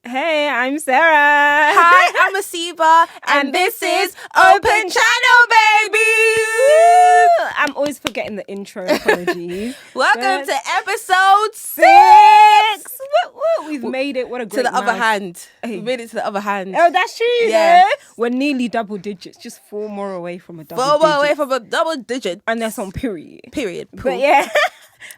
Hey, I'm Sarah. Hi, I'm Asiba, and this is Open Channel, baby. I'm always forgetting the intro. Apologies. Welcome to episode 6. Woo. We've made it. What a great To the other mouse. hand. Hey. We made it to the other hand. Oh, that's true. Yes. Yeah. We're nearly double digits. Just 4 more away from a double 4 digit. away from a double digit. And that's on period. Period. But yeah.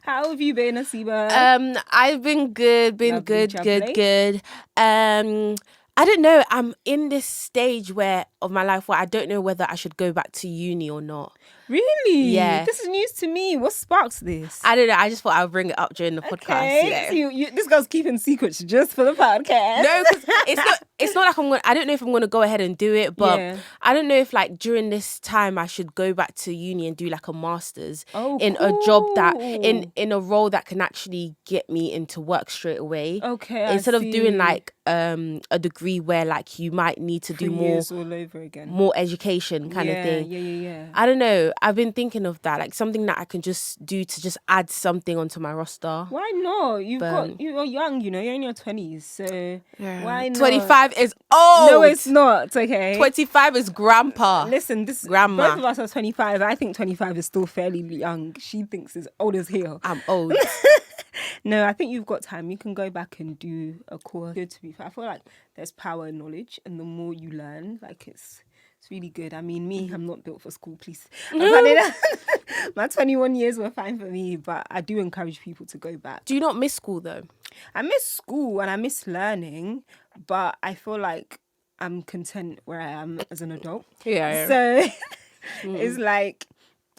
How have you been, Asiba? I've been good, Lovely, good. I don't know. I'm in this stage of my life where I don't know whether I should go back to uni or not. Really? Yeah. This is news to me. What sparks this? I don't know. I just thought I would bring it up during the podcast. Okay. So this girl's keeping secrets just for the podcast. No, because it's not like I don't know if I'm going to go ahead and do it, but Yeah. I don't know if like during this time I should go back to uni and do like a master's in cool. a job that, in a role that can actually get me into work straight away. Okay. Instead of doing like a degree where like you might need to do 3 more years all over again. more education kind of thing. Yeah. I don't know. I've been thinking of that, like something that I can just do to just add something onto my roster. Why not? You're young, you're in your 20s, so why not? 25 is old. No, it's not. Okay. 25 is grandpa. Listen, Grandma. both of us are 25. I think 25 is still fairly young. She thinks it's old as hell. I'm old. No, I think you've got time. You can go back and do a course. Good, to be fair. I feel like there's power in knowledge, and the more you learn, like it's really good. I mean, me, I'm not built for school, please. My 21 years were fine for me, but I do encourage people to go back. Do you not miss school though? I miss school and I miss learning, but I feel like I'm content where I am as an adult. Yeah. So it's like,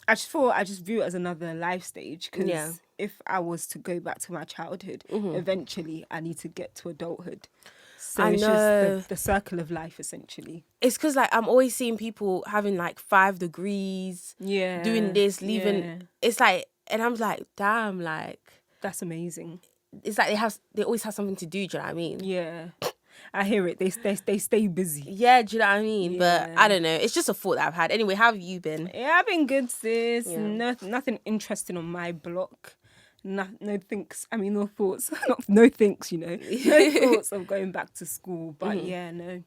I just view it as another life stage, because if I was to go back to my childhood, eventually I need to get to adulthood. So it's just the circle of life, essentially. It's because like I'm always seeing people having like 5 degrees, doing this, leaving. Yeah. It's like, and I'm like, damn, like That's amazing. it's like they always have something to do. Do you know what I mean? Yeah, I hear it. They stay busy. Yeah, do you know what I mean? But Yeah. I don't know. It's just a thought that I've had. Anyway, how have you been? Yeah, I've been good, sis. Yeah. Nothing interesting on my block. No thinks. I mean, no thoughts. No thinks. No thoughts of going back to school. But yeah, no,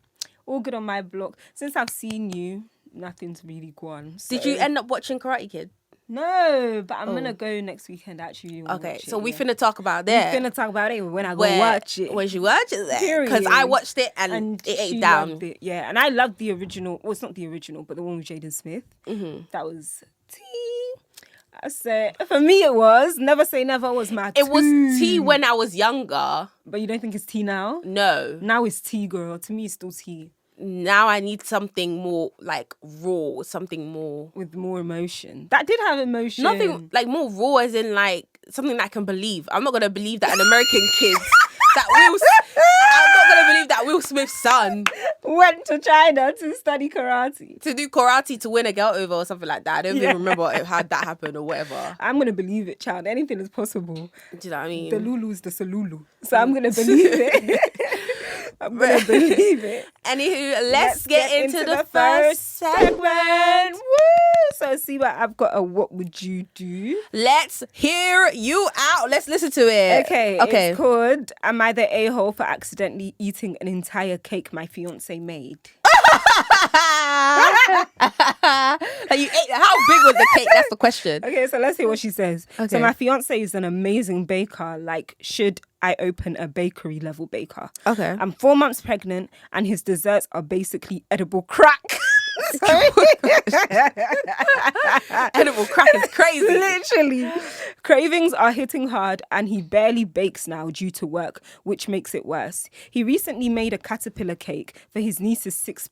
all good on my block. Since I've seen you, nothing's really gone. So. Did you end up watching Karate Kid? No, but I'm gonna go next weekend. Actually, Okay, so we finna talk about that. We're finna talk about it when I go watch it. When she watches it, Period. because I watched it and it she ate down. loved it. Yeah, and I loved the original. Well, it's not the original, but the one with Jaden Smith. That was tea. I said, for me it was. Never say never was my It was tea when I was younger. But you don't think it's tea now? No. Now it's tea, girl. To me, it's still tea. Now I need something more like raw, something more. With more emotion. That did have emotion. Nothing like more raw as in like something that I can believe. I'm not going to believe that an American kid I'm not going to believe that Will Smith's son went to China to study karate. to do karate to win a girl over or something like that. I don't even remember how that happened or whatever. I'm going to believe it, child. Anything is possible. Do you know what I mean? The Lulu's the Salulu. So I'm going to believe it. I'm going to believe it. Anywho, let's get into the first segment. Woo! So see what I've got. What would you do? Let's hear you out. Let's listen to it. Okay. It's called "Am I the A-hole for accidentally eating an entire cake my fiance made?" Like you ate. How big was the cake? That's the question. Okay, so let's hear what she says. Okay. So my fiance is an amazing baker. Like, should I open a bakery level baker? Okay. I'm 4 months pregnant and his desserts are basically edible crack. Edible crack is crazy. Literally. Cravings are hitting hard and he barely bakes now due to work, which makes it worse. He recently made a caterpillar cake for his niece's 6th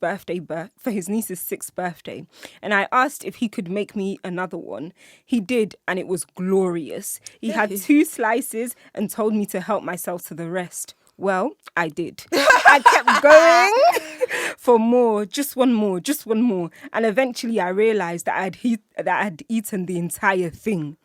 birthday. And I asked if he could make me another one. He did, and it was glorious. He had 2 slices and told me to help myself to the rest. Well, I did. I kept going for more, just one more. And eventually I realized that I had eaten the entire thing.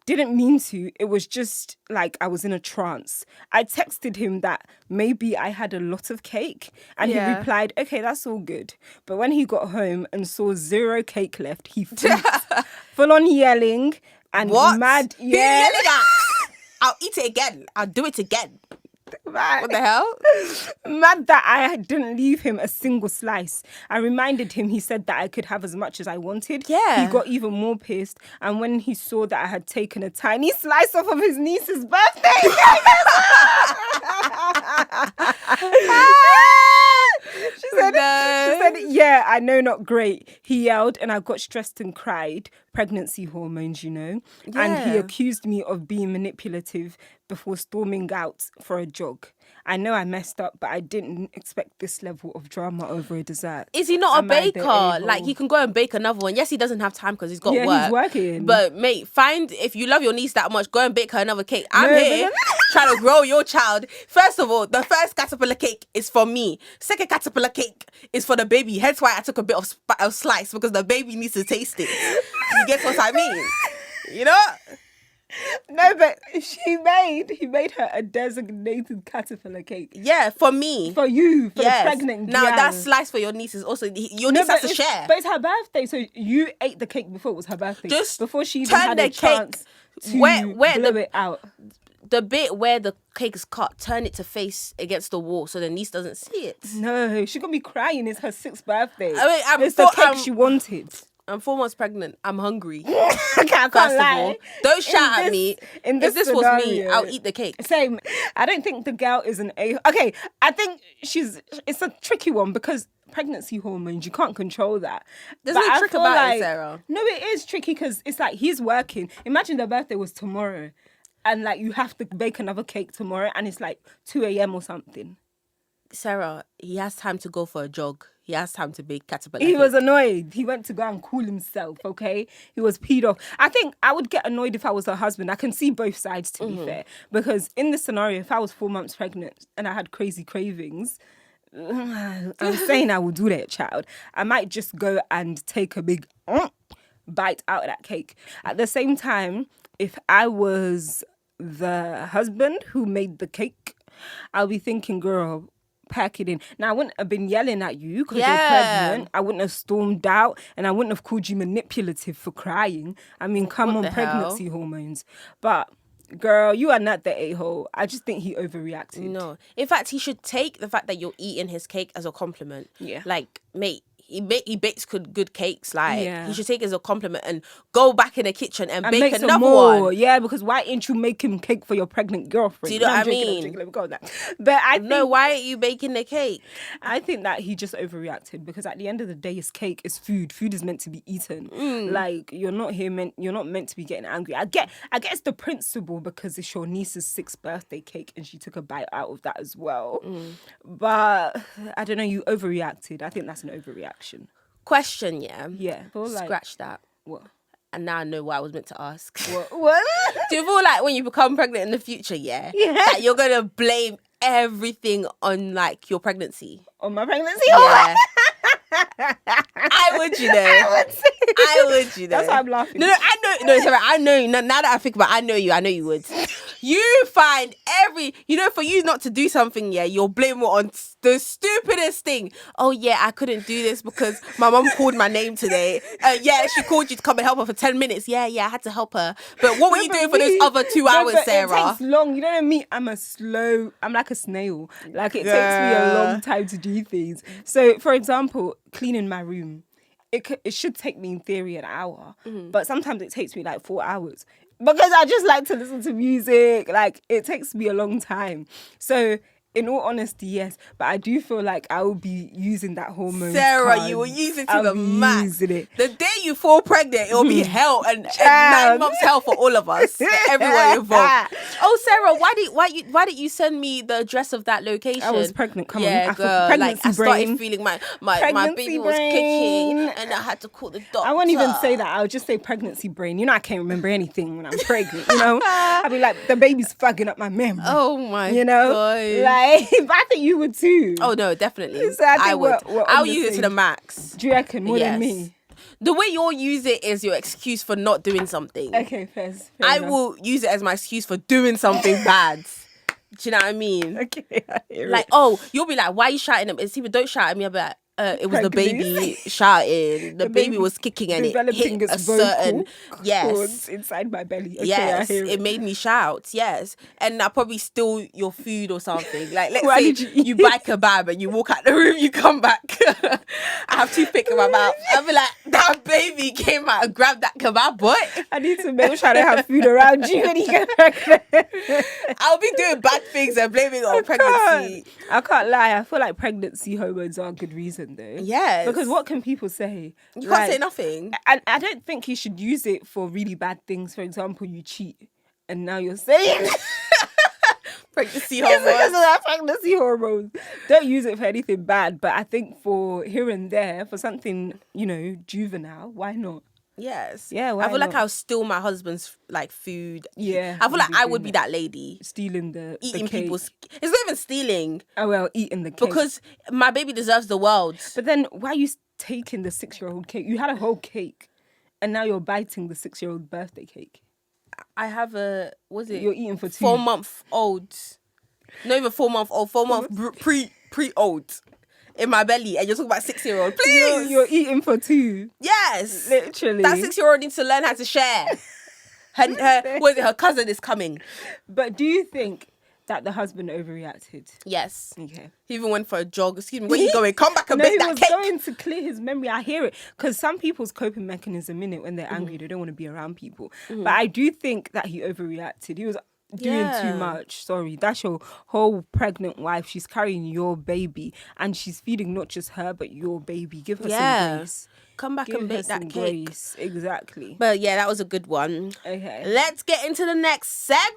Didn't mean to. It was just like I was in a trance. I texted him that maybe I had a lot of cake and he replied, okay, that's all good. But when he got home and saw 0 cake left, he freaked. Full on yelling and mad. Who are you yelling at? I'll eat it again. I'll do it again. What the hell? Mad that I didn't leave him a single slice. I reminded him, he said that I could have as much as I wanted. Yeah. He got even more pissed. And when he saw that I had taken a tiny slice off of his niece's birthday, she said, yeah, I know, not great. He yelled and I got stressed and cried. Pregnancy hormones, you know. Yeah. And he accused me of being manipulative before storming out for a jog. I know I messed up, but I didn't expect this level of drama over a dessert. Is he not Am I a the baker? a-hole? Like, he can go and bake another one. Yes, he doesn't have time because he's got Yeah, work. he's working. But, mate, if you love your niece that much, go and bake her another cake. I'm No, here no. trying to grow your child. First of all, the first caterpillar cake is for me. Second caterpillar cake is for the baby. Hence why I took a bit of slice, because the baby needs to taste it. You get what I mean? You know? No, but he made her a designated caterpillar cake. Yeah, for me. For you, for Yes. the pregnant Now, gal. that slice for your niece is also... Your No, niece but has to share. But it's her birthday, so you ate the cake before it was her birthday. Just before she even turn had the a chance cake to where blow the- it out. The bit where the cake is cut, turn it to face against the wall so the niece doesn't see it. No, she's gonna be crying. It's her 6th birthday. I mean, it's the cake she wanted. I'm 4 months pregnant. I'm hungry. I can't First of lie. all, don't shout at this- me. in If this this was me, scenario- I'll eat the cake. Same. I don't think the girl is an a. Okay, I think it's a tricky one because pregnancy hormones, you can't control that. There's But no I trick feel about it, Sarah. No, it is tricky because it's like he's working. Imagine their birthday was tomorrow, and like you have to bake another cake tomorrow, and it's like 2 a.m. or something. Sarah, he has time to go for a jog. He has time to bake caterpillar He cake. was annoyed. He went to go and cool himself, okay? He was peed off. I think I would get annoyed if I was her husband. I can see both sides, to be fair. Because in this scenario, if I was 4 months pregnant and I had crazy cravings, I'm saying I would do that, child. I might just go and take a big bite out of that cake. At the same time, if I was the husband who made the cake, I'll be thinking, girl, pack it in. Now, I wouldn't have been yelling at you because you're pregnant. I wouldn't have stormed out, and I wouldn't have called you manipulative for crying. I mean, come What on, the hell? pregnancy hormones. But, girl, you are not the a-hole. I just think he overreacted. No. In fact, he should take the fact that you're eating his cake as a compliment. Yeah. Like, mate, he bakes good cakes. Like, Yeah. he should take it as a compliment and go back in the kitchen and And bake make some another more. one. Yeah, because why ain't you making cake for your pregnant girlfriend? Do you know No, what I'm I joking, I'm mean? joking. Let me go on that. But I No, think, why aren't you baking the cake? I think that he just overreacted because at the end of the day, it's cake, it's food. Food is meant to be eaten. Like you're not meant to be getting angry. I get it's the principle because it's your niece's 6th birthday cake and she took a bite out of that as well. But I don't know, you overreacted. I think that's an overreaction. Question, yeah. Yeah. I feel like- Scratch that. What? And now I know what I was meant to ask. What? Do you feel like when you become pregnant in the future, that you're going to blame everything on, like, your pregnancy? On my pregnancy? Yeah. I would, you know. I would, you know. That's why I'm laughing. No, I know. No, sorry, I know you. Now that I think about it, I know you. I know you would. You find for you not to do something, yeah, you'll blame it on the stupidest thing. Oh, yeah, I couldn't do this because my mum called my name today. Yeah, she called you to come and help her for 10 minutes. Yeah, I had to help her. But what were you doing for those other 2 hours, but Sarah? It takes long. You know me, I'm like a snail. Like it takes me a long time to do things. So, for example, cleaning my room, it should take me in theory an hour, but sometimes it takes me like 4 hours because I just like to listen to music. Like it takes me a long time. So, in all honesty, yes, but I do feel like I will be using that hormone. Sarah, you will use it to the max. Using it. The day you fall pregnant, it will be hell and 9 Child. months hell for all of us, everyone involved. Oh, Sarah, why did you send me the address of that location? I was pregnant. Come yeah, on, girl. pregnancy I started brain. feeling my Pregnancy baby was brain. kicking, and I had to call the doctor. I won't even say that. I'll just say pregnancy brain. You know, I can't remember anything when I'm pregnant. You know, I'll be like, the baby's fucking up my memory. Oh my, you know, God. like, but I think you would too. Oh no, definitely. So I think I would. we're on I'll the use it to same- the max. Do you reckon more than Yes. me? The way you'll use it is your excuse for not doing something. Okay, fair I enough. will use it as my excuse for doing something bad. Do you know what I mean? Okay, I hear Like, it. oh, you'll be like, why are you shouting at me? It's either don't shout at me, I'll be like, it was the baby shouting. The baby was kicking and it developing hit its a certain vocal cords inside my belly. Okay, yes, I hear it made me shout. Yes, and I probably steal your food or something. Like, let's Why say did you you eat buy kebab and you walk out the room, you come back. I have toothpick in my mouth. I'll be like, that baby came out and grabbed that kebab, boy. I need to make sure I don't have food around you when you get pregnant. I'll be doing bad things and blaming it on pregnancy. I can't lie. I feel like pregnancy hormones are a good reason, though. Yes. Because what can people say? You can't say nothing. And I don't think you should use it for really bad things. For example, you cheat, and now you're saying Pregnancy because of hormones. that pregnancy hormones. Don't use it for anything bad. But I think for here and there, for something juvenile, why not? Yes. Yeah, why I feel like not? I'll steal my husband's like food. Yeah, I feel like you'd be I doing would be that lady. Stealing the Eating cake. people's. It's not even stealing Oh well, eating the cake. because my baby deserves the world. But then why are you taking the 6-year-old cake? You had a whole cake, and now you're biting the 6-year-old birthday cake. I have a You're eating for 2. 4-month-old. Not even 4-month-old. 4-month pre-old in my belly, and you're talking about 6-year-old. Please, You're eating for 2. yes, Literally. that 6-year-old needs to learn how to share. Her cousin is coming. But do you think that the husband overreacted? Yes. Okay. He even went for a jog. Excuse me, where you going? Come back and No, bake he that was cake. going to clear his memory. I hear it. Because some people's coping mechanism in it, when they're angry, they don't want to be around people. But I do think that he overreacted. He was doing too much. Sorry. That's your whole pregnant wife. She's carrying your baby. And she's feeding not just her, but your baby. Give her some grace. Come back Give and her bake that some cake. grace. Exactly. But yeah, that was a good one. Okay. Let's get into the next segment.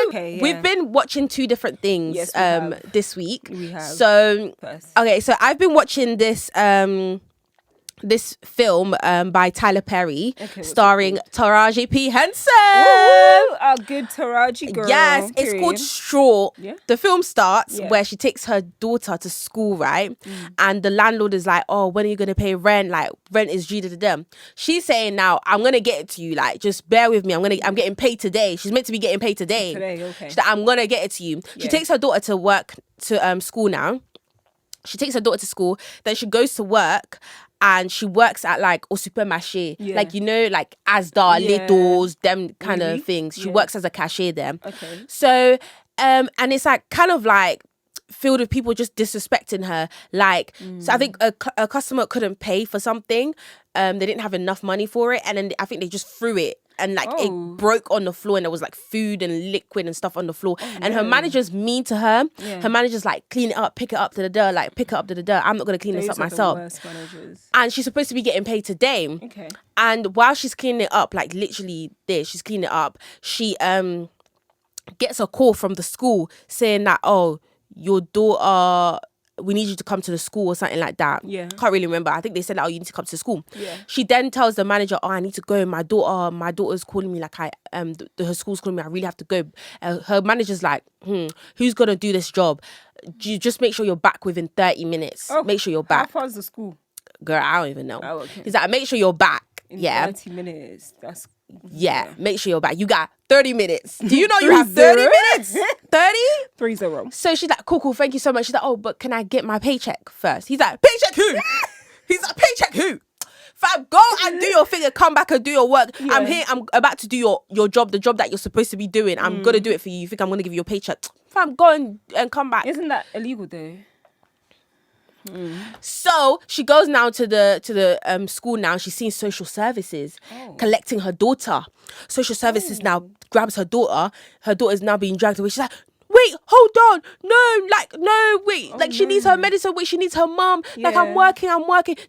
Okay, yeah. We've been watching 2 different things Yes, we have. this week. We have. So First. okay, so I've been watching this film by Tyler Perry, what's it starring Taraji P. Henson. Ooh, a good Taraji girl. Yes, it's Period. called Straw. Yeah. The film starts Yeah. where she takes her daughter to school, right? And the landlord is like, oh, when are you going to pay rent? Like, rent is due to them. She's saying now, I'm going to get it to you. Like, just bear with me. I'm getting paid today. She's meant to be getting paid today. Okay. She's like, I'm going to get it to you. She Yeah. takes her daughter to work, to school now. She takes her daughter to school. Then she goes to work. And she works at like au supermarché, Yeah. like like Asda, Yeah. Lidl's, them kind Really? of things. She Yeah. works as a cashier there. Okay. So, and it's like kind of like filled with people just disrespecting her. Like, so I think a customer couldn't pay for something. They didn't have enough money for it, and then I think they just threw it. And like it broke on the floor, and there was like food and liquid and stuff on the floor. And her manager's mean to her. Yeah. Her manager's like, clean it up, pick it up to the door, like pick it up to the door. I'm not gonna clean this up Those are the myself. worst managers. And she's supposed to be getting paid today. Okay. And while she's cleaning it up, like literally there, she's cleaning it up. She gets a call from the school saying that, oh, your daughter, we need you to come to the school or something like that. Yeah. Can't really remember. I think they said that, oh, you need to come to the school. Yeah. She then tells the manager, oh, I need to go. My daughter's calling me, like her school's calling me. I really have to go. Her manager's like, who's going to do this job? You just make sure you're back within 30 minutes. Oh, make sure you're back. How far is the school? Girl, I don't even know. Oh, okay. He's like, make sure you're back. In Yeah. 30 minutes. That's Make sure you're back. You got 30 minutes. Do you know you have 30 minutes? 30? 3-0. So she's like, cool, thank you so much. She's like, oh, but can I get my paycheck first? He's like, paycheck who? He's like, paycheck who? Fam, go and do your thing and come back and do your work. Yeah. I'm here. I'm about to do your job, the job that you're supposed to be doing. I'm going to do it for you. You think I'm going to give you a paycheck? Fam, go and come back. Isn't that illegal though? So she goes now to the school now. She's seeing social services collecting her daughter. Social services now grabs her daughter. Her daughter's now being dragged away. She's like, wait, hold on. No, wait. Like she needs her medicine. Wait, she needs her mom. Like I'm working.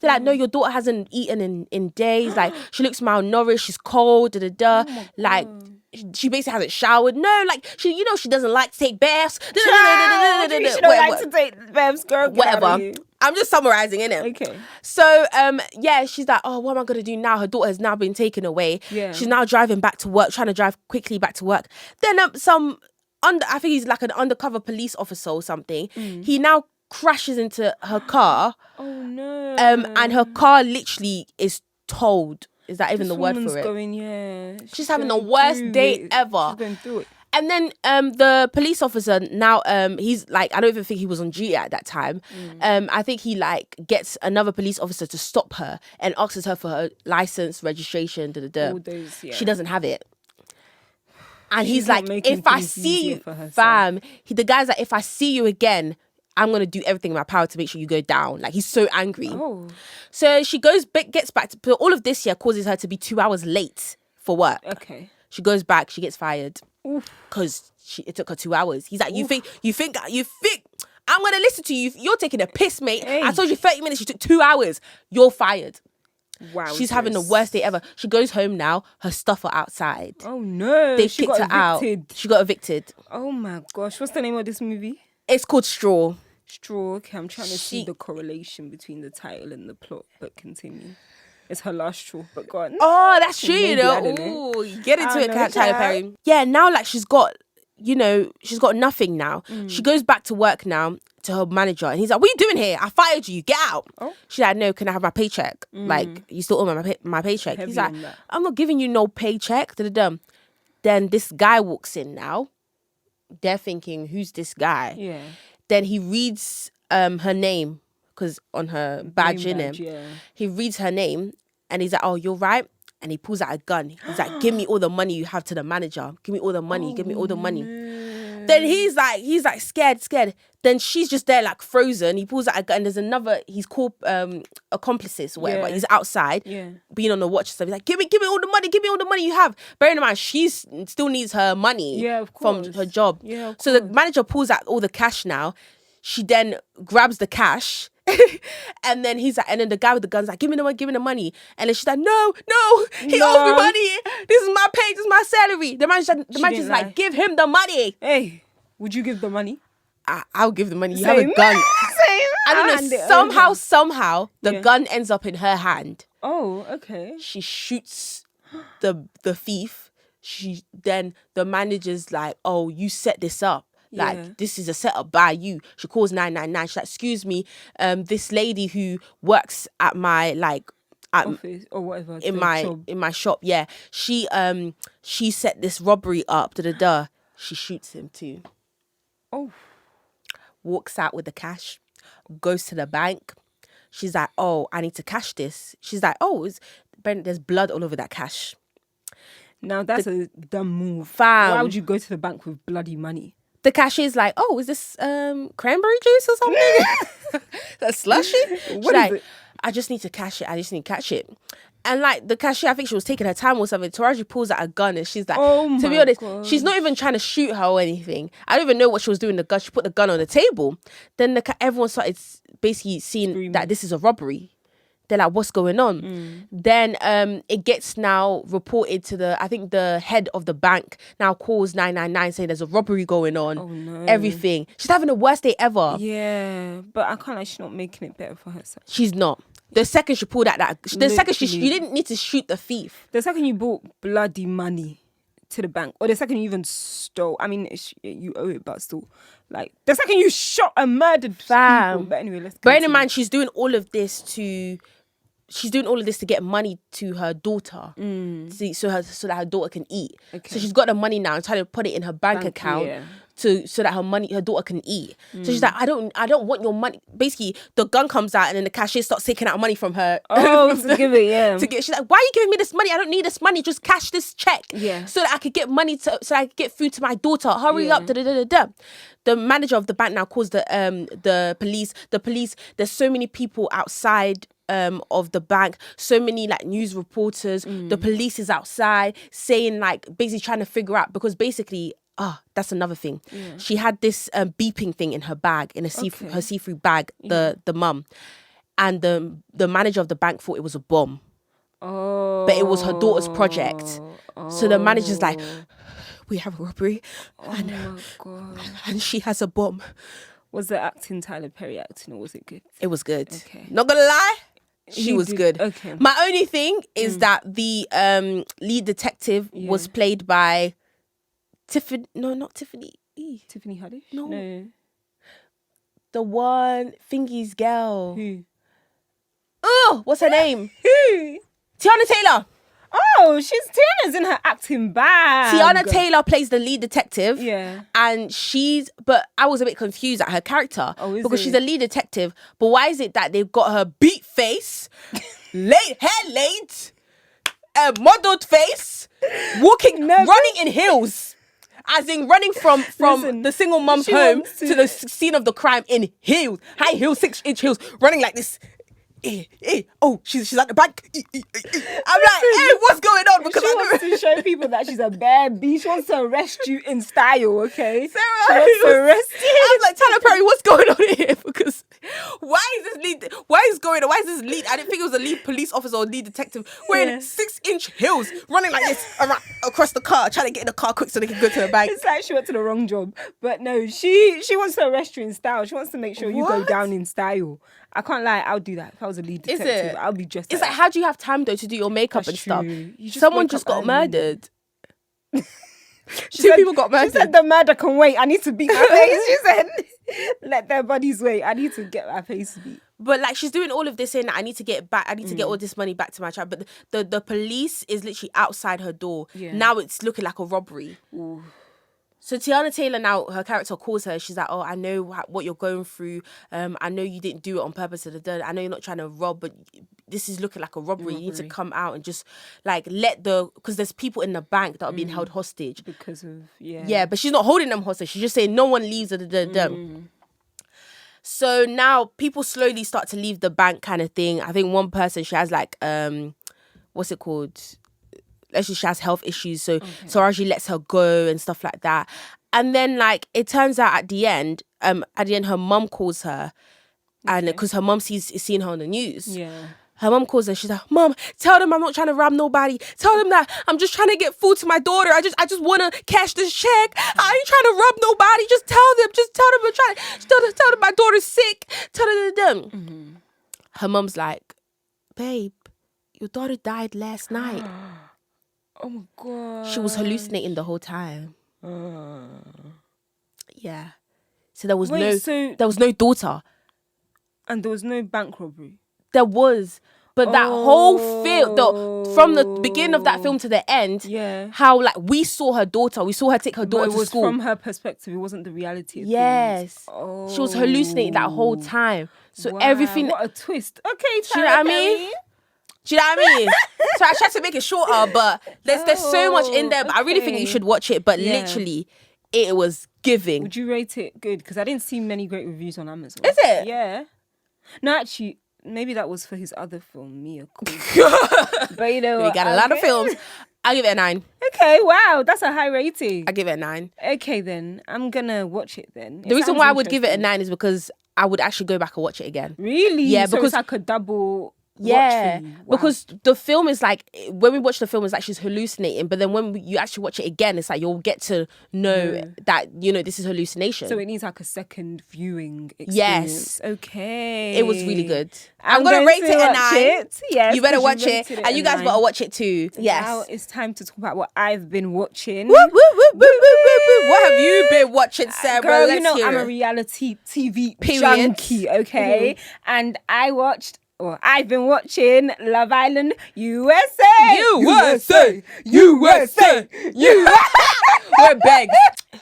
They're like, no, your daughter hasn't eaten in days. Like she looks malnourished. She's cold. Like she basically hasn't showered. No, like she doesn't like to take baths. She don't like to take baths, girl. Get out of Whatever. here. I'm just summarizing, innit? Okay. So, she's like, oh, what am I going to do now? Her daughter has now been taken away. Yeah. She's now driving back to work, trying to drive quickly back to work. Then I think he's like an undercover police officer or something. He now crashes into her car. Oh, no. And her car literally is towed. Is that even This the word woman's for it? Going, yeah. She's having the going worst through day it. ever. She's going through it. And then the police officer now, he's like, I don't even think he was on duty at that time. I think he like gets another police officer to stop her and asks her for her license, registration, All those, She doesn't have it. And She's he's not like, making if I things see easier you, for herself. fam, the guy's like, if I see you again, I'm going to do everything in my power to make sure you go down. Like, he's so angry. Oh. So she gets back to, but all of this here causes her to be 2 hours late for work. Okay. She goes back, she gets fired. Because it took her 2 hours. He's like, you think I'm going to listen to you? You're taking a piss, mate. Hey. I told you 30 minutes, you took 2 hours. You're fired. Wow. She's having the worst day ever. She goes home now. Her stuff are outside. Oh no. They She kicked got her out. evicted. She got evicted. Oh my gosh. What's the name of this movie? It's called Straw. Straw. Okay, I'm trying to see the correlation between the title and the plot, but continue. It's her last straw, but go on. Oh, that's true, Maybe, you know. I don't know. Ooh, get into it, know, Tyler child. Perry. Yeah, now like she's got nothing now. She goes back to work now to her manager and he's like, what are you doing here? I fired you. Get out. Oh. She's like, no, can I have my paycheck? Like, you still owe me my paycheck. Heavy He's like, on that. I'm not giving you no paycheck. Da-da-dum. Then this guy walks in now. They're thinking, who's this guy? Yeah. Then he reads her name because on her badge in him. Yeah. He reads her name and he's like, oh, you're right. And he pulls out a gun. He's like, give me all the money you have to the manager. Give me all the money. Give me all the money. Then he's like scared. Then she's just there like frozen. He pulls out a gun. There's another, he's called accomplices or whatever. Yeah. He's outside being on the watch and stuff. He's like, give me all the money. Give me all the money you have. Bearing in mind, she still needs her money from her job. Yeah, of so the manager pulls out all the cash now. She then grabs the cash. And then he's like, and then the guy with the gun's like, give me the money. And then she's like, no, he owes me money. This is my pay, this is my salary. The manager's like, give him the money. Hey, would you give the money? I'll give the money. You Same. have a gun. Same. I don't know. Somehow, the gun ends up in her hand. Oh, okay. She shoots the thief. Then the manager's like, oh, you set this up. Like, this is a setup by you. She calls 999. She's like, excuse me, this lady who works at my office or whatever in my shop. Yeah, she set this robbery up. She shoots him too. Oh, walks out with the cash, goes to the bank. She's like, oh, I need to cash this. She's like, oh, there's blood all over that cash. Now that's a dumb move. Fam. Why would you go to the bank with bloody money? The cashier's like, oh, is this cranberry juice or something? That's slushy? What is it? I just need to cash it. I just need to catch it. And like the cashier, I think she was taking her time or something. Taraji pulls out a gun and she's like, oh to be honest, she's not even trying to shoot her or anything. I don't even know what she was doing. The gun, she put the gun on the table. Then everyone started basically seeing that this is a robbery. They're like, what's going on? Then it gets now reported to I think the head of the bank now calls 999 saying there's a robbery going on. Oh no. Everything. She's having the worst day ever. Yeah, but I can't she's not making it better for herself. She's not. The second she pulled out the second you didn't need to shoot the thief. The second you brought bloody money to the bank, or the second you even stole, I mean, you owe it, but still, like, the second you shot and murdered people. But anyway, let's bear in mind, she's doing all of this to get money to her daughter, so that her daughter can eat. Okay. So she's got the money now and trying to put it in her bank account. Yeah. So that her daughter can eat. So she's like, I don't want your money. Basically, the gun comes out and then the cashier starts taking out money from her. Oh, to give it, yeah. She's like, why are you giving me this money? I don't need this money. Just cash this check. Yeah. So that I could get money so I could get food to my daughter. Hurry up. The manager of the bank now calls the police. The police. There's so many people outside of the bank, so many like news reporters. The police is outside saying like basically trying to figure out, because basically. That's another thing. Yeah. She had this beeping thing in her bag, in her see-through bag, the mum. And the manager of the bank thought it was a bomb. Oh. But it was her daughter's project. Oh. So the manager's like, we have a robbery. And, my God. And she has a bomb. Was the acting Tyler Perry acting, or was it good? It was good. Okay. Not gonna lie. She was good. Okay. My only thing is that the lead detective was played by... Tiffany, no, not Tiffany. Tiffany Haddish? No. The one Thingy's girl. Who? Oh, what's her name? Who? Tiana Taylor. Oh, Tiana's in her acting bag. Tiana Taylor plays the lead detective. Yeah. And but I was a bit confused at her character. Because she's a lead detective. But why is it that they've got her beat face, hair laid, a modelled face, running in heels? As in running from Listen, the single mum's home to the scene of the crime in heels. High heels, 6-inch heels, running like this. Oh, she's at the back. I'm like, hey, what's going on? Because she wants to show people that she's a bad bitch. She wants to arrest you in style, okay? Sarah, she wants to arrest you. I was like, Tyler Perry, what's going on here? Because why is this lead? I didn't think it was a lead police officer or lead detective wearing 6-inch heels, running like this across the car, trying to get in the car quick so they can go to the bank. It's like she went to the wrong job. But no, she wants to arrest you in style. She wants to make sure you go down in style. I can't lie, I'll do that. If I was a lead detective, I'll be dressed. It's like, how do you have time though to do your makeup and stuff? Someone just got murdered. Two people got murdered. She said the murder can wait. I need to beat my face. She said, let their bodies wait. I need to get my face beat. But like, she's doing all of this saying that I need to get back. I need to get all this money back to my child. But the police is literally outside her door. Yeah. Now it's looking like a robbery. Ooh. So Tiana Taylor now, her character calls her. She's like, oh, I know what you're going through. I know you didn't do it on purpose. I know you're not trying to rob, but this is looking like a robbery. You need to come out and just like because there's people in the bank that are being held hostage. Because of, Yeah, but she's not holding them hostage. She's just saying no one leaves. So now people slowly start to leave the bank kind of thing. I think one person, she has like, what's it called? She has health issues, so Taraji lets her go and stuff like that. And then like it turns out at the end her mum calls her, and because her mum seeing her on the news. Yeah. Her mum calls her. She's like, Mum, tell them I'm not trying to rob nobody. Tell them that I'm just trying to get food to my daughter. I just want to cash this check. I ain't trying to rob nobody. Just tell them. I'm trying. Tell them my daughter's sick. Tell them. Mm-hmm. Her mum's like, babe, your daughter died last night. Oh my God. She was hallucinating the whole time. Yeah. So there was no daughter. And there was no bank robbery. There was. But that whole film, from the beginning of that film to the end, how like we saw her daughter, we saw her take her daughter to school. From her perspective, it wasn't the reality of things. Oh. She was hallucinating that whole time. So everything. What a twist. Okay, do you know what I mean? Do you know what I mean? So I tried to make it shorter, but there's so much in there. But I really think you should watch it. But literally, it was giving. Would you rate it good? Because I didn't see many great reviews on Amazon. Is it? Yeah. No, actually, maybe that was for his other film, Mia. But you know what? We got a lot of films. I'll give it a 9. Okay, wow, that's a high rating. I'll give it a 9. Okay, then. I'm going to watch it then. The reason why I would give it a 9 is because I would actually go back and watch it again. Really? Yeah, so because it's like a double... Yeah, wow. Because the film is like, when we watch the film, it's like she's hallucinating, but then when you actually watch it again, it's like you'll get to know that, you know, this is hallucination. So it needs like a second viewing experience. Yes. Okay. It was really good. I'm going to rate it a 9. Yes, you better watch it. And you guys better watch it too. Yes. Now it's time to talk about what I've been watching. Woo, woo, woo, woo, woo, woo, woo. What have you been watching, Sarah? Girl, you know I'm a reality TV junkie, okay? Mm-hmm. And I've been watching Love Island USA. USA. We're begged.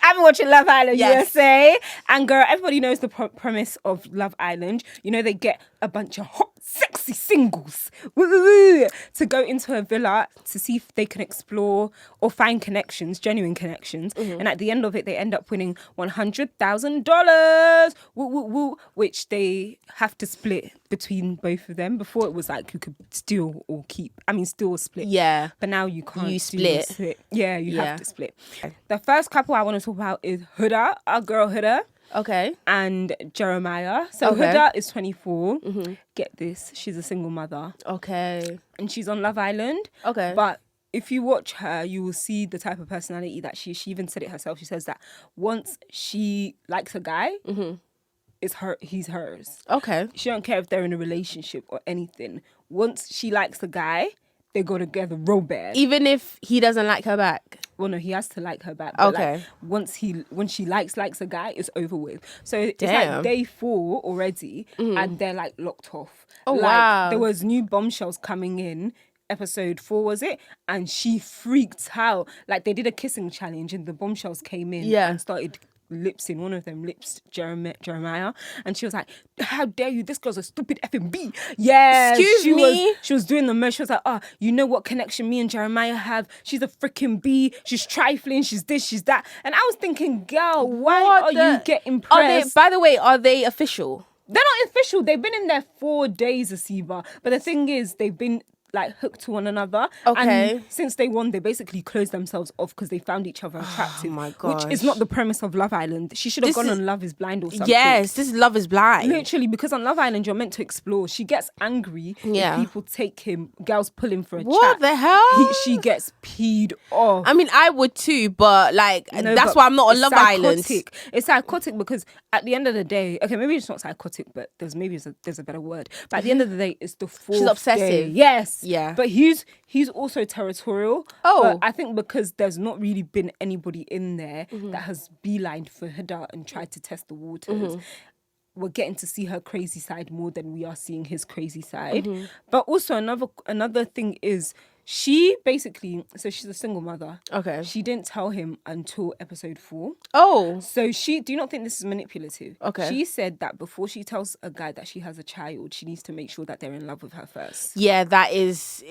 I've been watching Love Island USA. And girl, everybody knows the premise of Love Island. You know, they get a bunch of hot, sexy singles to go into a villa to see if they can explore or find connections, genuine connections. Mm-hmm. And at the end of it, they end up winning $100,000, which they have to split between both of them. Before it was like you could steal or keep. I mean, steal or split. Yeah. But now you can't. You split. Yeah, you have to split. The first couple I want to talk about is Huda, our girl Huda. Okay. And Jeremiah. So Huda is 24. Mm-hmm. Get this. She's a single mother. Okay. And she's on Love Island. Okay. But if you watch her, you will see the type of personality that she even said it herself. She says that once she likes a guy, he's hers. Okay. She don't care if they're in a relationship or anything. Once she likes a guy, they go together real bad. Even if he doesn't like her back? Well, no, he has to like her back. But like, when she likes a guy, it's over with. So it's like day 4 already, and they're like locked off. Oh, like, wow. There was new bombshells coming in episode 4 was it, and she freaked out. Like, they did a kissing challenge and the bombshells came in and started lipsing. One of them lipsed Jeremiah, and she was like, how dare you, this girl's a stupid effing B. Yeah, Excuse me? she was doing the most. She was like, oh, you know what connection me and Jeremiah have? She's a freaking B. She's trifling. She's this, she's that. And I was thinking, girl, why are you getting pressed? By the way, are they official? They're not official. They've been in there 4 days, Asiba. But the thing is, they've been like hooked to one another. Okay. And since they won, they basically closed themselves off because they found each other attractive. Oh my gosh. Which is not the premise of Love Island. She should have gone on Love is Blind or something. Yes, this is Love is Blind. Literally, because on Love Island, you're meant to explore. She gets angry if people take him, girls pull him for a chat. What the hell? She gets peed off. I mean, I would too, but like, that's why I'm not on Love Island. It's psychotic because at the end of the day, okay, maybe it's not psychotic, but there's a better word. But at the end of the day, it's the fourth She's obsessive. day. Yes. Yeah. But he's also territorial. Oh. But I think because there's not really been anybody in there that has beelined for Huda and tried to test the waters. We're getting to see her crazy side more than we are seeing his crazy side. But also another thing is, she basically, so she's a single mother. Okay. She didn't tell him until episode 4. Oh. So do you not think this is manipulative? Okay. She said that before she tells a guy that she has a child, she needs to make sure that they're in love with her first. Yeah, that is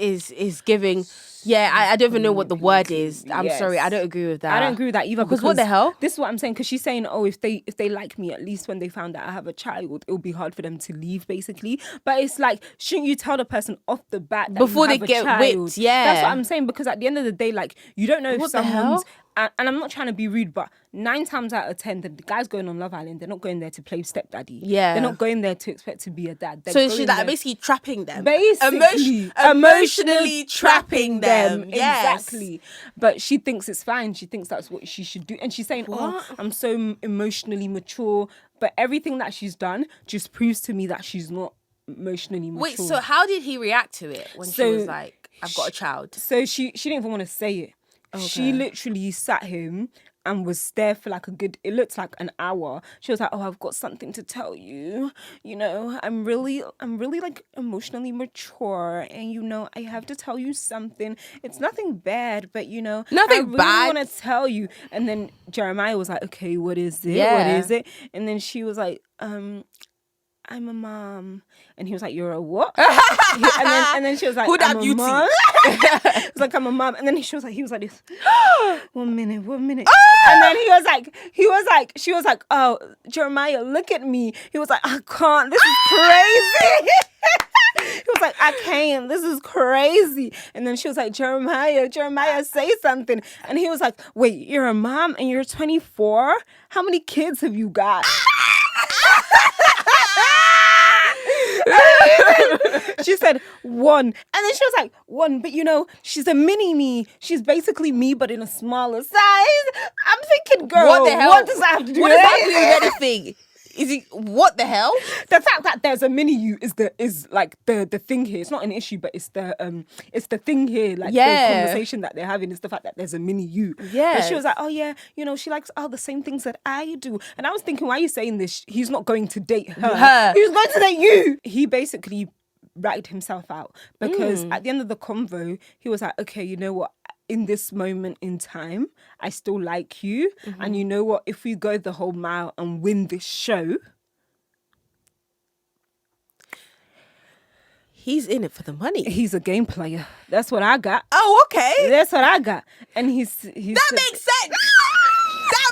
giving. Yeah, I don't even know what the word is. I'm sorry, I don't agree with that. I don't agree with that either. Because what the hell? This is what I'm saying. Because she's saying, oh, if they like me, at least when they found out I have a child, it'll be hard for them to leave, basically. But it's like, shouldn't you tell the person off the bat that before you they have get a child? whipped? Yeah, that's what I'm saying. Because at the end of the day, like, you don't know if what the someone's. hell? And I'm not trying to be rude, but 9 times out of 10, the guys going on Love Island, they're not going there to play stepdaddy. Yeah. They're not going there to expect to be a dad. So she's like basically trapping them. Basically. Emotionally trapping them. Yes. Exactly. But she thinks it's fine. She thinks that's what she should do. And she's saying, oh, I'm so emotionally mature. But everything that she's done just proves to me that she's not emotionally mature. Wait, so how did he react to it when she was like, I've got a child? So she didn't even want to say it. Okay. She literally sat him and was there for like it looked like an hour. She was like, oh, I've got something to tell you. You know, I'm really like emotionally mature, and you know, I have to tell you something. It's nothing bad, but you know, nothing I really bad. want to tell you. And then Jeremiah was like, okay, what is it? Yeah. What is it? And then she was like, I'm a mom. And he was like, you're a what? and then she was like, Huda I'm a Beauty. mom. He was like, I'm a mom. And then he was like this. 1 minute. And then she was like, oh, Jeremiah, look at me. He was like, I can't. This is crazy. He was like, I can't. This is crazy. And then she was like, Jeremiah, say something. And he was like, wait, you're a mom and you're 24? How many kids have you got? She said 1, and then she was like 1, but you know, she's a mini me. She's basically me, but in a smaller size. I'm thinking, girl, what the hell? What does that have to do what with does that do anything? with anything? Is he what the hell? The fact that there's a mini you is like the thing here. It's not an issue, but it's the thing here. Like the conversation that they're having is the fact that there's a mini you. Yeah. And she was like, oh yeah, you know, she likes all the same things that I do. And I was thinking, why are you saying this? He's not going to date her. He's going to date you. He basically ratted himself out because at the end of the convo, he was like, okay, you know what? In this moment in time, I still like you. And you know what? If we go the whole mile and win this show, he's in it for the money. He's a game player. That's what I got. Oh, okay. That's what I got. And that makes sense. That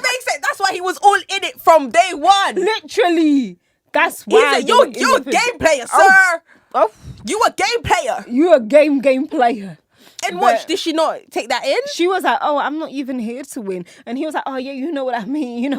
makes sense. That's why he was all in it from day one. Literally. That's why. You're a game player, sir. Oh. You a game player. You a game player. And what, did she not take that in? She was like, oh, I'm not even here to win. And he was like, oh, yeah, you know what I mean.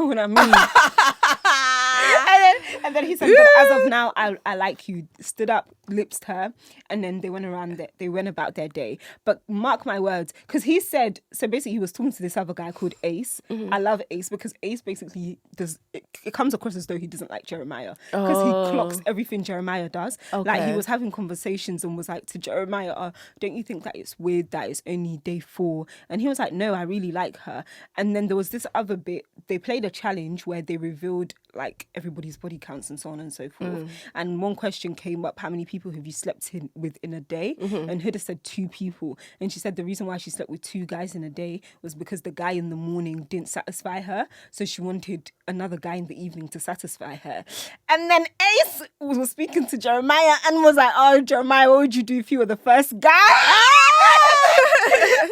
And then he said, but as of now, I like you. Stood up, lipsed her, and then they went about their day. But mark my words, because he said, so basically he was talking to this other guy called Ace. I love Ace because Ace basically does, it comes across as though he doesn't like Jeremiah because he clocks everything Jeremiah does. Okay. Like he was having conversations and was like to Jeremiah, don't you think that it's weird that it's only day 4? And he was like, no, I really like her. And then there was this other bit they played a challenge where they revealed like everybody's body counts and so on and so forth. And one question came up: how many people have you slept with in a day? And Huda said 2 people, and she said the reason why she slept with 2 guys in a day was because the guy in the morning didn't satisfy her, so she wanted another guy in the evening to satisfy her. And then Ace was speaking to Jeremiah and was like, "Oh, Jeremiah, what would you do if you were the first guy?"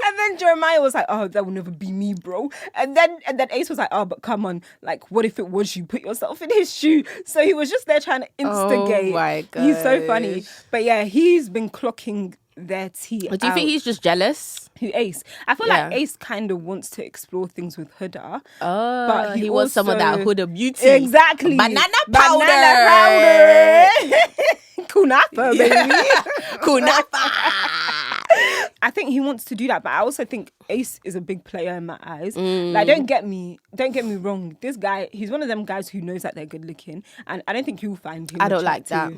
And then Jeremiah was like, "Oh, that will never be me, bro." And then Ace was like, "Oh, but come on, like, what if it was you? Put yourself in his shoe." So he was just there trying to instigate. Oh my god, he's so funny. But yeah, he's been clocking their tea. Do you think he's just jealous? Who, Ace? I feel like Ace kind of wants to explore things with Huda. Oh, but he wants some of that Huda beauty. Exactly. Banana powder. Kunafa, baby. Kunafa. I think he wants to do that, but I also think Ace is a big player in my eyes. Like, don't get me wrong. This guy, he's one of them guys who knows that they're good looking, and I don't think you'll find him. I don't like that.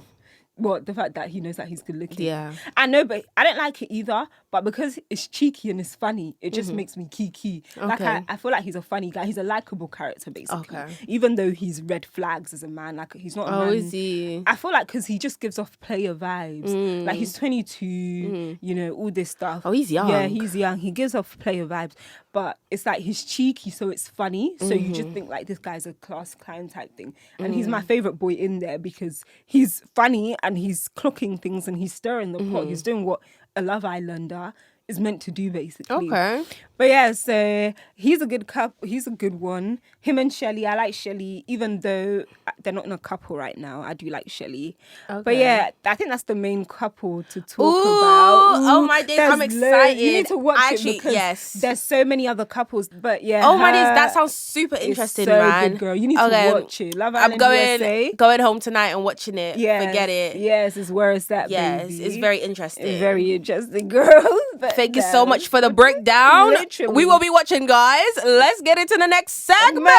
Well, the fact that he knows that he's good looking. Yeah. I know, but I don't like it either. But because it's cheeky and it's funny, it just makes me kiki. Like, I feel like he's a funny guy. He's a likable character, basically. Okay. Even though he's red flags as a man. Like, he's not a man. Oh, is he? I feel like because he just gives off player vibes. Like, he's 22, you know, all this stuff. Oh, he's young. Yeah, he's young. He gives off player vibes. But it's like he's cheeky, so it's funny. So you just think, like, this guy's a class clown type thing. And he's my favourite boy in there because he's funny and he's clocking things and he's stirring the pot. He's doing what a Love Islander is meant to do, basically. Okay. But yeah, so he's a good couple. He's a good one. Him and Shelly, I like Shelly, even though they're not in a couple right now. I do like Shelly. Okay. But yeah, I think that's the main couple to talk about. Oh my days, I'm excited. You need to watch it because yes. there's so many other couples. But yeah, oh my days, that sounds super interesting, so man. Good, girl. You need to watch it. Love Island USA. Going home tonight and watching it. Yes, forget it. Yes, it's where it's at. Yes, baby. it's very interesting. Very interesting, girl. But thank you so much for the breakdown. Literally. We will be watching, guys. Let's get into the next segment.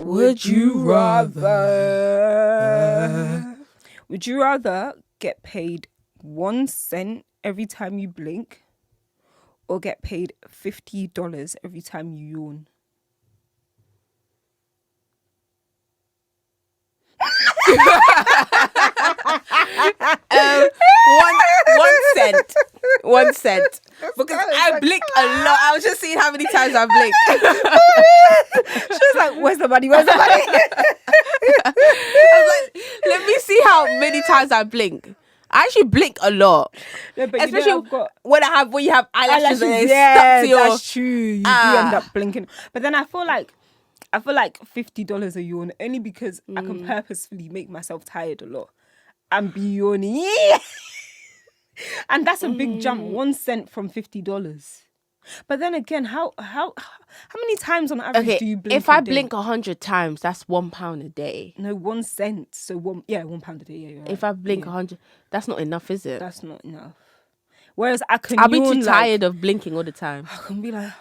Would you rather? Would you rather get paid 1 cent every time you blink, or get paid $50 every time you yawn? One cent. 1 cent. Because I blink a lot. I was just seeing how many times I blink. She was like, "Where's the money? Where's the money?" I was like, let me see how many times I blink. I actually blink a lot. No, but especially you know, when you have eyelashes and it's yeah, stuck to your... that's true. You do end up blinking. But then I feel like $50 a yawn only because I can purposefully make myself tired a lot and be yawning. And that's a big jump, 1 cent from $50. But then again, how many times on average do you blink? If I blink 100 times, that's £1 a day. No, 1 cent. So £1 a day. Yeah, you're right. If I blink 100, that's not enough, is it? That's not enough. Whereas I'll be too tired of blinking all the time. I can be like,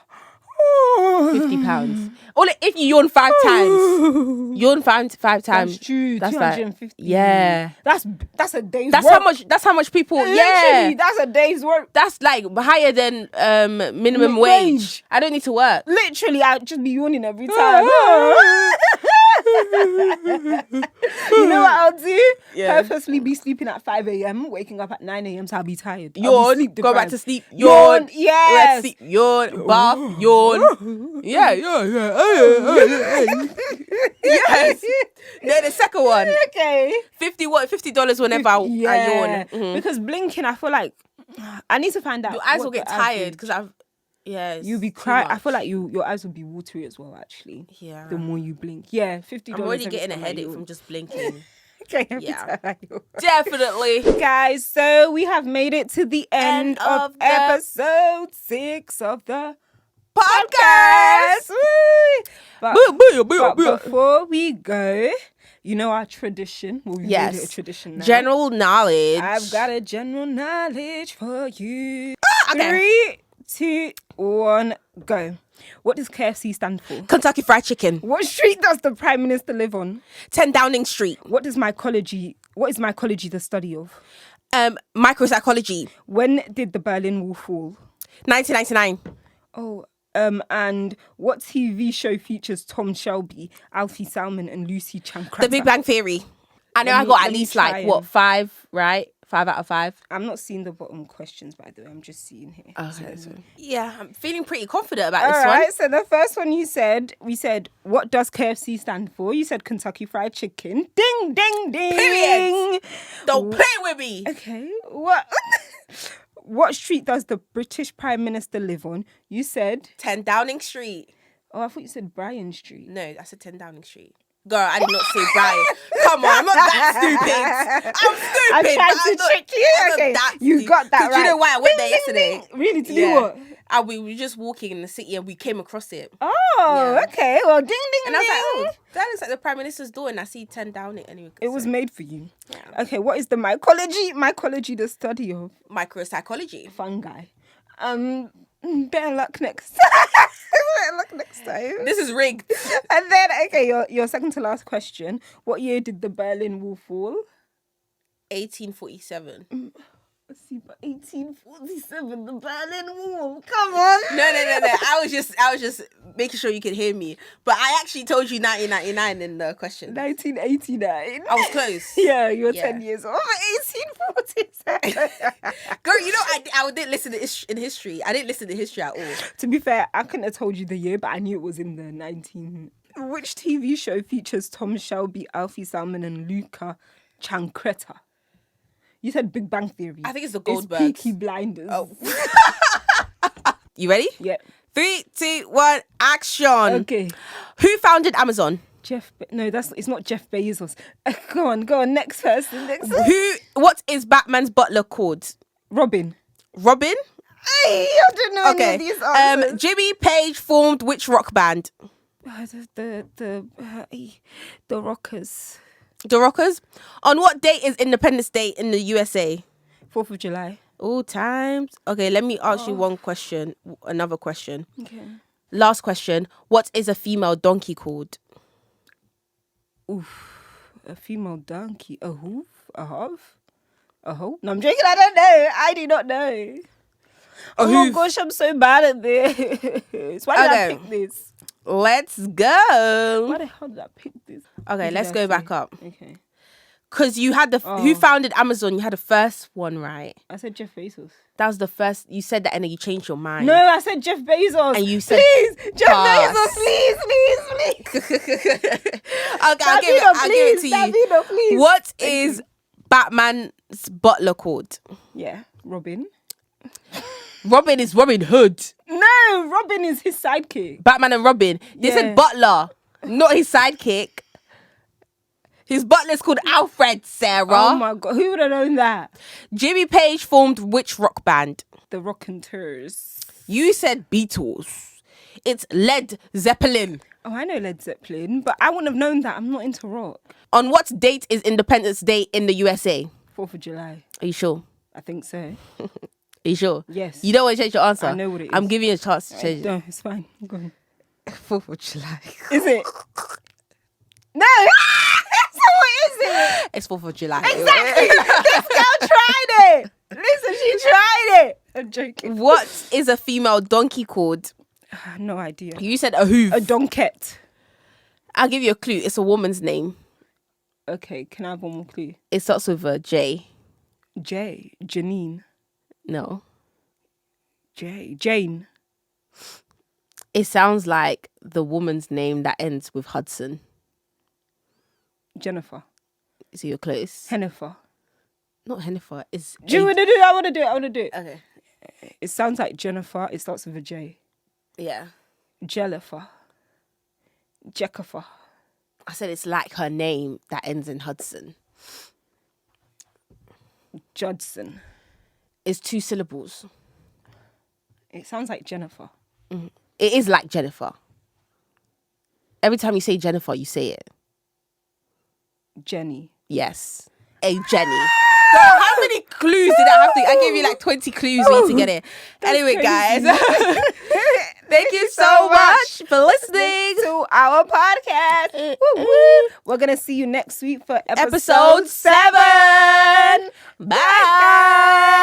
£50. Only if you yawn 5 times. Yawn five times. That's true. That's 250. Like, yeah. That's a day's work. That's how much people. Literally, yeah. that's a day's work. That's like higher than minimum wage. I don't need to work. Literally, I'd just be yawning every time. You know what I'll do? Yeah. Purposely be sleeping at 5 a.m, waking up at 9 a.m, so I'll be tired. Yawn, go back to sleep. Yawn, yes. Yawn, bath, yawn. Yeah. Yes. Then the second one. Okay. $50 whenever I yawn. Because blinking, I feel like I need to find out. Your eyes will get tired because you'll be crying. I feel like your eyes will be watery as well. Actually, yeah. The more you blink, $50. I'm already getting a headache from just blinking. Okay, yeah, definitely, guys. So we have made it to the end of episode 6 of the podcast. But before we go, you know our tradition. Well, yes, made it a tradition now. General knowledge. I've got a general knowledge for you. Okay. 3, 2, 1, go. What does KFC stand for? Kentucky Fried Chicken. What street does the Prime Minister live on? 10 Downing Street. What is mycology the study of? Micropsychology. When did the Berlin Wall fall? 1999. Oh, And what TV show features Tom Shelby, Alfie Salmon, and Lucy Chancreta? The Big Bang Theory. I know I got at least like, what, 5, right? 5 out of 5. I'm not seeing the bottom questions, by the way. I'm just seeing here. Okay. Yeah, I'm feeling pretty confident about this All one. right, so the first one we said, what does KFC stand for? You said Kentucky Fried Chicken. Ding, ding, ding. Period. Don't play with me. Okay, what street does the British Prime Minister live on? You said 10 Downing Street. Oh, I thought you said Bryan Street. No, I said 10 Downing Street. Girl, I did not say Brian. Come on, I'm not that stupid. I'm stupid. I tried to trick you. Okay, you got that right. You know why I went there yesterday? Really? To do what? We were just walking in the city and we came across it. Oh, okay. Well, ding, ding, and I was like, oh, that looks like the Prime Minister's door, and I see 10 Downing. Anyway, it was made for you. Yeah. Okay, what is the mycology? Mycology, the study of micropsychology. Fungi. Better luck next time. Better luck next time. This is rigged. And then, okay, your second to last question. What year did the Berlin Wall fall? 1847. Let's see, but 1847, the Berlin Wall. Come on. No. I was just making sure you could hear me. But I actually told you 1999 in the question. 1989. I was close. Yeah, you were 10 years old. 1847. Girl, you know, I didn't listen to history. I didn't listen to history at all. To be fair, I couldn't have told you the year, but I knew it was in the 19... Which TV show features Tom Shelby, Alfie Salmon, and Luca Chancreta? You said Big Bang Theory. I think it's the Goldbergs. It's Peaky Blinders. Oh. You ready? Yeah. 3, 2, 1, action. Okay. Who founded Amazon? It's not Jeff Bezos. Go on, next person. What is Batman's butler called? Robin? Hey, I don't know any of these answers. Jimmy Page formed which rock band? The Rockers. The Rockers. On what date is Independence Day in the USA? 4th of July. All times. Okay, let me ask you another question. Okay. Last question. What is a female donkey called? Oof. A female donkey. A hoof? A half? A hoe? No, I'm joking. I don't know. I do not know. My gosh, I'm so bad at this. Why did I pick this? Let's go. Why the hell did I pick this? Okay, let's go back up. Okay. Because you had who founded Amazon? You had the first one, right? I said Jeff Bezos. That was the first. You said that and then you changed your mind. No, I said Jeff Bezos. And you said, please, Jeff pass. Bezos, please. Okay, I'll give it to you. Davino, please. What is Batman's butler called? Yeah, Robin. Robin is Robin Hood. No, Robin is his sidekick. Batman and Robin. They said butler, not his sidekick. His butler's called Alfred, Sarah. Oh my God, who would have known that? Jimmy Page formed which rock band? The Rockanteurs. You said Beatles. It's Led Zeppelin. Oh, I know Led Zeppelin, but I wouldn't have known that. I'm not into rock. On what date is Independence Day in the USA? 4th of July. Are you sure? I think so. Are you sure? Yes. You don't want to change your answer? I know what it is. I'm giving you a chance to change it. No, it's fine. Go on. 4th of July. Is it? No! So what is it? It's 4th of July. Exactly! This girl tried it! Listen, she tried it! I'm joking. What is a female donkey called? No idea. You said a hoof. A donkette. I'll give you a clue. It's a woman's name. Okay, can I have one more clue? It starts with a J. Janine. No. Jane. It sounds like the woman's name that ends with Hudson. Jennifer. So you're close. Hennifer. Not Hennifer. It's. Do you want to do it? I want to do it. Okay. It sounds like Jennifer. It starts with a J. Yeah. Jellifer. Jeckifer. I said it's like her name that ends in Hudson. Judson. It's 2 syllables. It sounds like Jennifer. Mm. It is like Jennifer. Every time you say Jennifer, you say it. Jenny. Yes. A Jenny. Girl, how many clues did I have to? I gave you like 20 clues for you to get it. Anyway, crazy. guys. Thank you so much for listening to our podcast. Woo, woo. We're going to see you next week for episode 7. Bye.